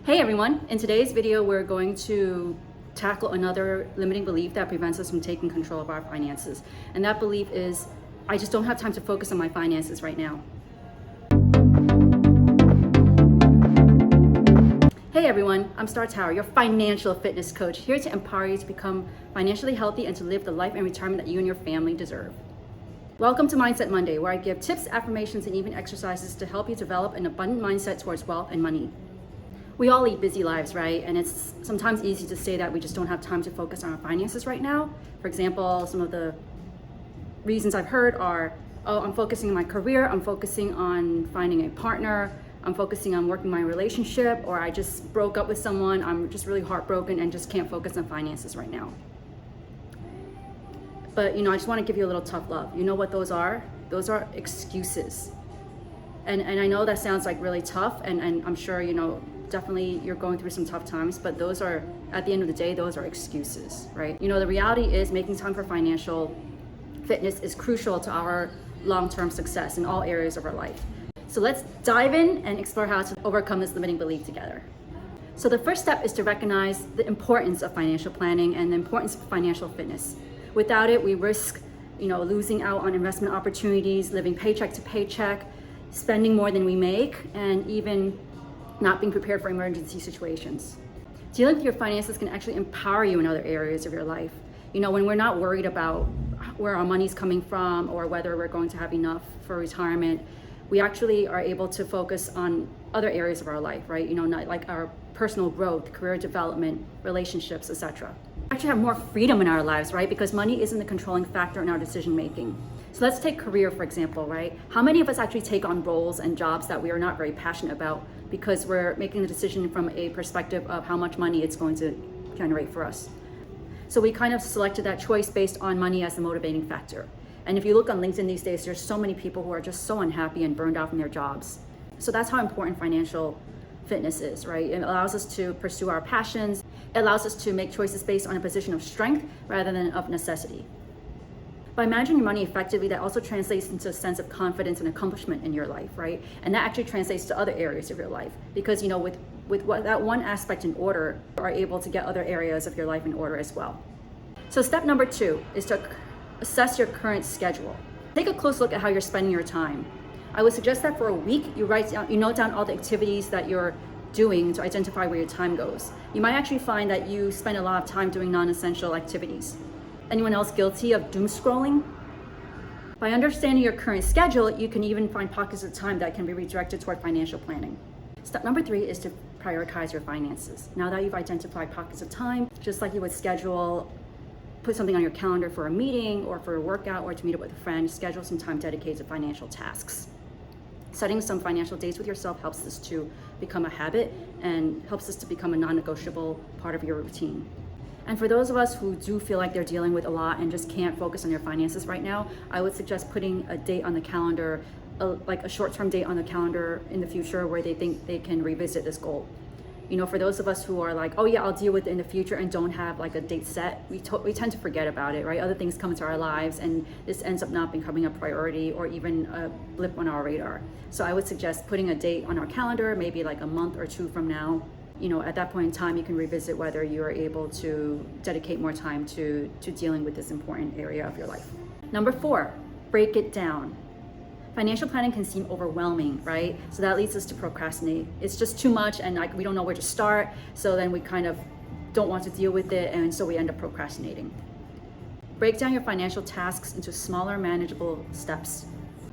Hey everyone, in today's video we're going to tackle another limiting belief that prevents us from taking control of our finances. And that belief is, I just don't have time to focus on my finances right now. Hey everyone, I'm Star Tower, your financial fitness coach, here to empower you to become financially healthy and to live the life and retirement that you and your family deserve. Welcome to Mindset Monday, where I give tips, affirmations, and even exercises to help you develop an abundant mindset towards wealth and money. We all lead busy lives, right? And it's sometimes easy to say that we just don't have time to focus on our finances right now. For example, some of the reasons I've heard are, oh, I'm focusing on my career, I'm focusing on finding a partner, I'm focusing on working my relationship, or I just broke up with someone, I'm just really heartbroken and just can't focus on finances right now. But I just want to give you a little tough love. You know what those are? Those are excuses. And I know that sounds like really tough, and I'm sure, definitely you're going through some tough times, but those are, at the end of the day, those are excuses, right? The reality is making time for financial fitness is crucial to our long-term success in all areas of our life. So let's dive in and explore how to overcome this limiting belief together. So the first step is to recognize the importance of financial planning and the importance of financial fitness. Without it, we risk, losing out on investment opportunities, living paycheck to paycheck, spending more than we make, and even not being prepared for emergency situations. Dealing with your finances can actually empower you in other areas of your life. When we're not worried about where our money's coming from or whether we're going to have enough for retirement, we actually are able to focus on other areas of our life, right? Not like our personal growth, career development, relationships, etc. We actually have more freedom in our lives, right? Because money isn't the controlling factor in our decision making. So let's take career, for example, right? How many of us actually take on roles and jobs that we are not very passionate about because we're making the decision from a perspective of how much money it's going to generate for us? So we kind of selected that choice based on money as the motivating factor. And if you look on LinkedIn these days, there's so many people who are just so unhappy and burned out from their jobs. So that's how important financial fitness is, right? It allows us to pursue our passions. It allows us to make choices based on a position of strength rather than of necessity. By managing your money effectively, that also translates into a sense of confidence and accomplishment in your life, right? And that actually translates to other areas of your life because, with that one aspect in order, you are able to get other areas of your life in order as well. So step number 2 is to assess your current schedule. Take a close look at how you're spending your time. I would suggest that for a week, you note down all the activities that you're doing to identify where your time goes. You might actually find that you spend a lot of time doing non-essential activities. Anyone else guilty of doom scrolling? By understanding your current schedule, you can even find pockets of time that can be redirected toward financial planning. Step number 3 is to prioritize your finances. Now that you've identified pockets of time, just like you would put something on your calendar for a meeting or for a workout or to meet up with a friend, schedule some time dedicated to financial tasks. Setting some financial dates with yourself helps this to become a habit and helps this to become a non-negotiable part of your routine. And for those of us who do feel like they're dealing with a lot and just can't focus on their finances right now, I would suggest putting a date on the calendar, like a short-term date on the calendar in the future where they think they can revisit this goal. For those of us who are like, oh yeah, I'll deal with it in the future and don't have like a date set, we tend to forget about it, right? Other things come into our lives and this ends up not becoming a priority or even a blip on our radar. So I would suggest putting a date on our calendar, maybe like a month or 2 from now. At that point in time, you can revisit whether you are able to dedicate more time to dealing with this important area of your life. Number 4, break it down. Financial planning can seem overwhelming, right? So that leads us to procrastinate. It's just too much and we don't know where to start. So then we kind of don't want to deal with it. And so we end up procrastinating. Break down your financial tasks into smaller, manageable steps.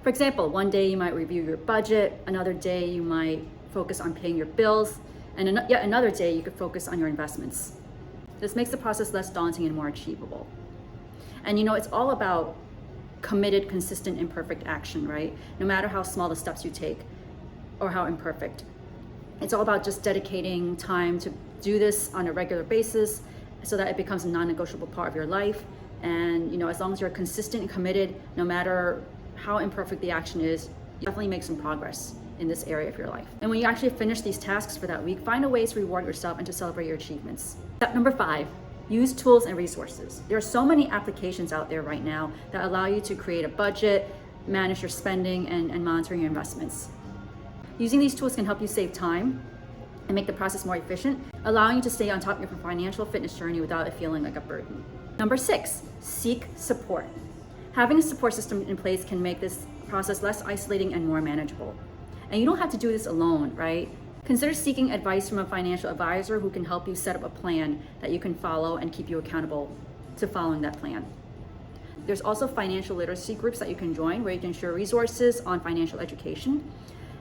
For example, one day you might review your budget. Another day you might focus on paying your bills. And yet another day you could focus on your investments. This makes the process less daunting and more achievable. And it's all about committed, consistent, imperfect action, right? No matter how small the steps you take or how imperfect. It's all about just dedicating time to do this on a regular basis so that it becomes a non-negotiable part of your life. And as long as you're consistent and committed, no matter how imperfect the action is, you definitely make some progress in this area of your life. And when you actually finish these tasks for that week, find a way to reward yourself and to celebrate your achievements. Step number 5, use tools and resources. There are so many applications out there right now that allow you to create a budget, manage your spending, and monitor your investments. Using these tools can help you save time and make the process more efficient, allowing you to stay on top of your financial fitness journey without it feeling like a burden. Number 6, seek support. Having a support system in place can make this process less isolating and more manageable. And you don't have to do this alone, right? Consider seeking advice from a financial advisor who can help you set up a plan that you can follow and keep you accountable to following that plan. There's also financial literacy groups that you can join where you can share resources on financial education.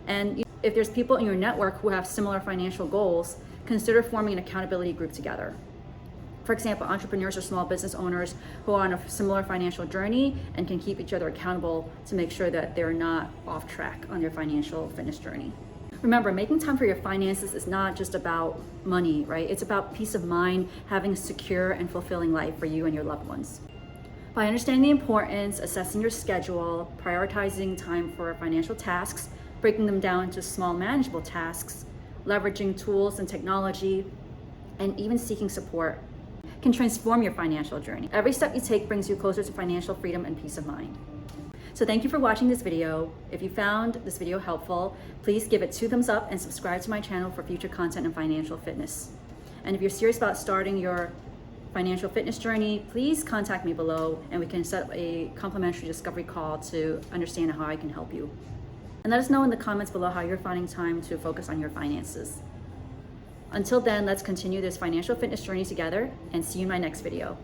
And if there's people in your network who have similar financial goals, consider forming an accountability group together. For example, entrepreneurs or small business owners who are on a similar financial journey and can keep each other accountable to make sure that they're not off track on their financial fitness journey. Remember, making time for your finances is not just about money, right? It's about peace of mind, having a secure and fulfilling life for you and your loved ones. By understanding the importance, assessing your schedule, prioritizing time for financial tasks, breaking them down into small manageable tasks, leveraging tools and technology, and even seeking support can transform your financial journey. Every step you take brings you closer to financial freedom and peace of mind. So thank you for watching this video. If you found this video helpful, please give it 2 thumbs up and subscribe to my channel for future content on financial fitness. And if you're serious about starting your financial fitness journey, please contact me below and we can set up a complimentary discovery call to understand how I can help you. And let us know in the comments below how you're finding time to focus on your finances. Until then, let's continue this financial fitness journey together and see you in my next video.